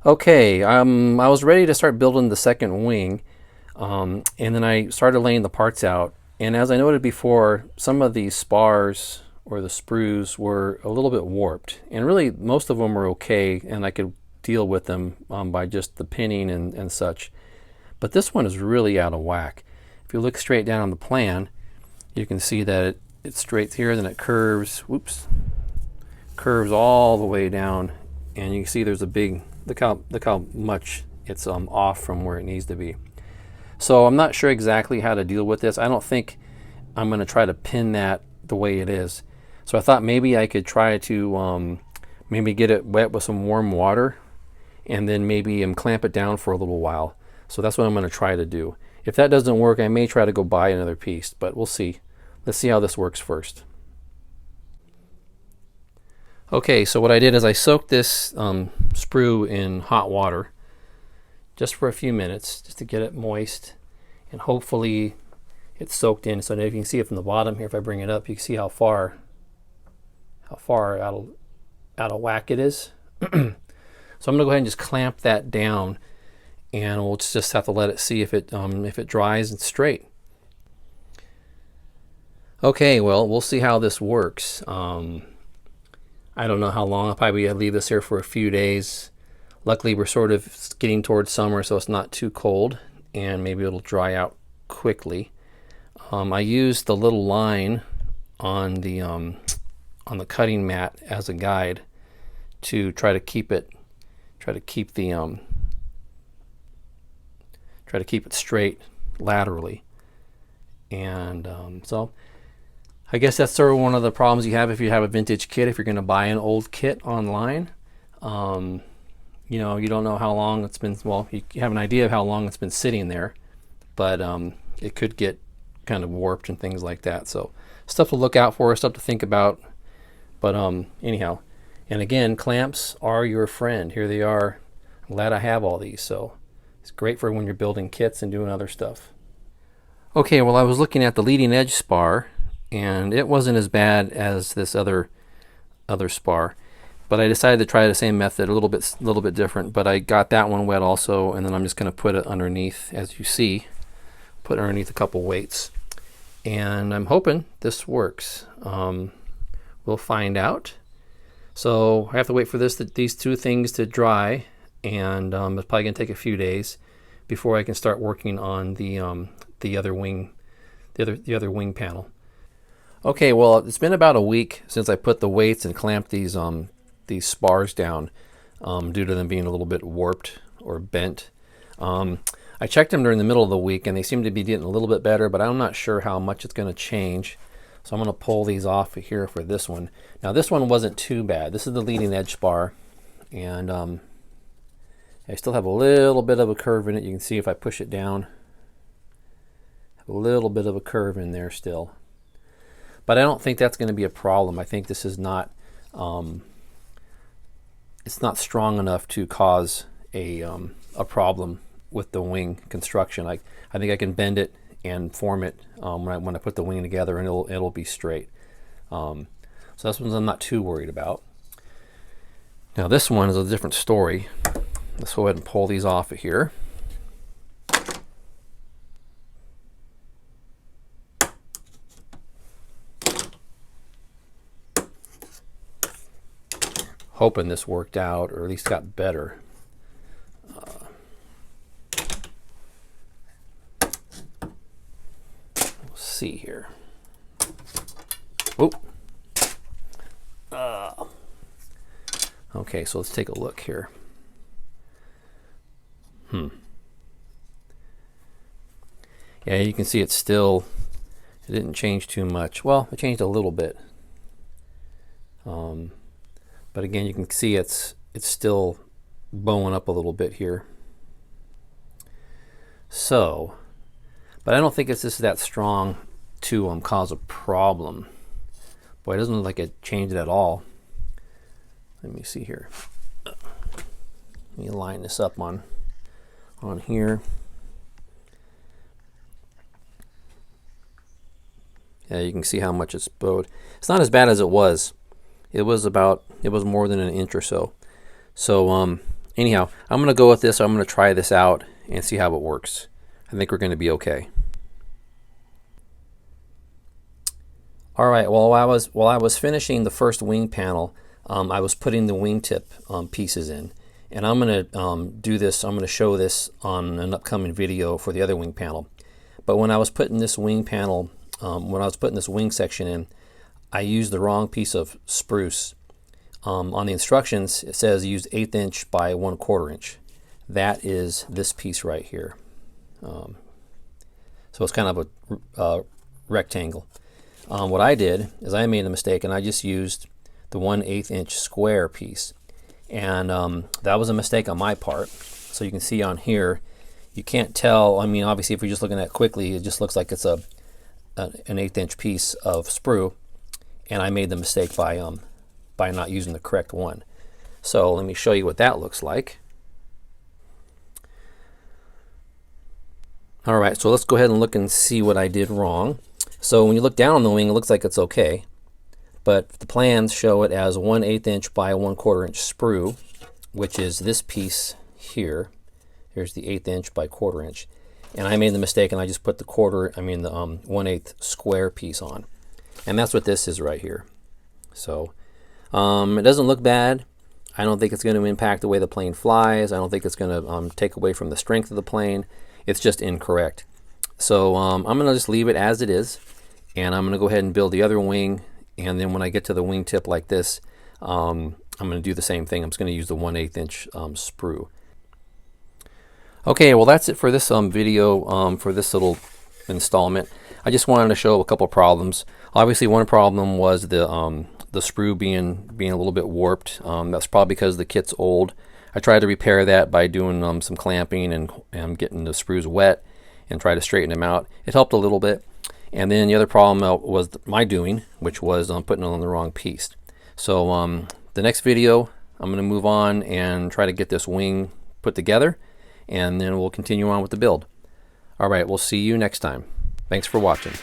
Okay, I was ready to start building the second wing, and then I started laying the parts out. And as I noted before, some of these spars or the sprues were a little bit warped, and really most of them were okay, and I could deal with them by just the pinning and such. But this one is really out of whack. If you look straight down on the plan, you can see that it's straight here, then it curves. Whoops, curves all the way down, and you can see there's a big look how much it's off from where it needs to be. So I'm not sure exactly how to deal with this. I don't think I'm going to try to pin that the way it is. So I thought maybe I could try to maybe get it wet with some warm water and then maybe clamp it down for a little while. So that's what I'm going to try to do. If that doesn't work, I may try to go buy another piece, but we'll see. Let's see how this works first. Okay, so what I did is I soaked this sprue in hot water just for a few minutes, just to get it moist, and hopefully it's soaked in. So now you can see it from the bottom here. If I bring it up, you can see how far out of whack it is. So I'm gonna go ahead and just clamp that down, and we'll just have to let it see if it dries and straight. Okay, well, we'll see how this works. I don't know how long. I'll probably leave this here for a few days. Luckily, we're sort of getting towards summer, so it's not too cold, and maybe it'll dry out quickly. I used the little line on the cutting mat as a guide to try to keep it straight laterally, and so I guess that's sort of one of the problems you have if you have a vintage kit. If you're going to buy an old kit online, you know, you don't know how long it's been. Well, you have an idea of how long it's been sitting there, but it could get kind of warped and things like that. So stuff to look out for, stuff to think about. But anyhow, and again, clamps are your friend. Here they are. I'm glad I have all these. So it's great for when you're building kits and doing other stuff. Okay, well, I was looking at the leading edge spar, and it wasn't as bad as this other spar, but I decided to try the same method, a little bit different. But I got that one wet also, and then I'm just going to put it underneath, as you see, put underneath a couple weights, and I'm hoping this works. We'll find out. So I have to wait for these two things to dry, and it's probably going to take a few days before I can start working on the other wing, the other wing panel. Okay, well, it's been about a week since I put the weights and clamped these spars down due to them being a little bit warped or bent. I checked them during the middle of the week, and they seem to be getting a little bit better, but I'm not sure how much it's going to change. So I'm going to pull these off here for this one. Now, this one wasn't too bad. This is the leading edge spar, and I still have a little bit of a curve in it. You can see if I push it down, a little bit of a curve in there still. But I don't think that's going to be a problem. I think this is not, it's not strong enough to cause a problem with the wing construction. I think I can bend it and form it when I put the wing together, and it'll be straight. So that's one I'm not too worried about. Now this one is a different story. Let's go ahead and pull these off of here. Hoping this worked out, or at least got better. We'll see here. Oh. Okay, so let's take a look here. Yeah, you can see it didn't change too much. Well, it changed a little bit. But again, you can see it's still bowing up a little bit here. So, but I don't think it's just that strong to cause a problem. Boy, it doesn't look like it changed at all. Let me see here. Let me line this up on here. Yeah, you can see how much it's bowed. It's not as bad as it was. It was more than an inch or so. So anyhow, I'm going to go with this. I'm going to try this out and see how it works. I think we're going to be okay. All right, well, while I was finishing the first wing panel, I was putting the wingtip pieces in. And I'm going to do this, I'm going to show this on an upcoming video for the other wing panel. But when I was putting this wing panel, when I was putting this wing section in, I used the wrong piece of spruce. On the instructions, it says use 1/8 inch by 1/4 inch. That is this piece right here. So it's kind of a rectangle. What I did is I made a mistake and I just used the 1/8 inch square piece. And that was a mistake on my part. So you can see on here, you can't tell. I mean, obviously, if you're just looking at it quickly, it just looks like it's an 1/8 inch piece of sprue. And I made the mistake by not using the correct one. So let me show you what that looks like. All right, so let's go ahead and look and see what I did wrong. So when you look down on the wing, it looks like it's okay. But the plans show it as 1/8 inch by 1/4 inch sprue, which is this piece here. Here's the 1/8 inch by 1/4 inch. And I made the mistake and I just put the 1/8 square piece on. And that's what this is right here. So it doesn't look bad. I don't think it's going to impact the way the plane flies. I don't think it's going to take away from the strength of the plane. It's just incorrect. So I'm going to just leave it as it is. And I'm going to go ahead and build the other wing. And then when I get to the wingtip like this, I'm going to do the same thing. I'm just going to use the 1/8 inch sprue. Okay, well that's it for this video, for this little installment. I just wanted to show a couple problems. Obviously, one problem was the sprue being a little bit warped. That's probably because the kit's old. I tried to repair that by doing some clamping and getting the sprues wet and try to straighten them out. It helped a little bit. And then the other problem was my doing, which was putting it on the wrong piece. So the next video, I'm going to move on and try to get this wing put together, and then we'll continue on with the build. All right, we'll see you next time. Thanks for watching.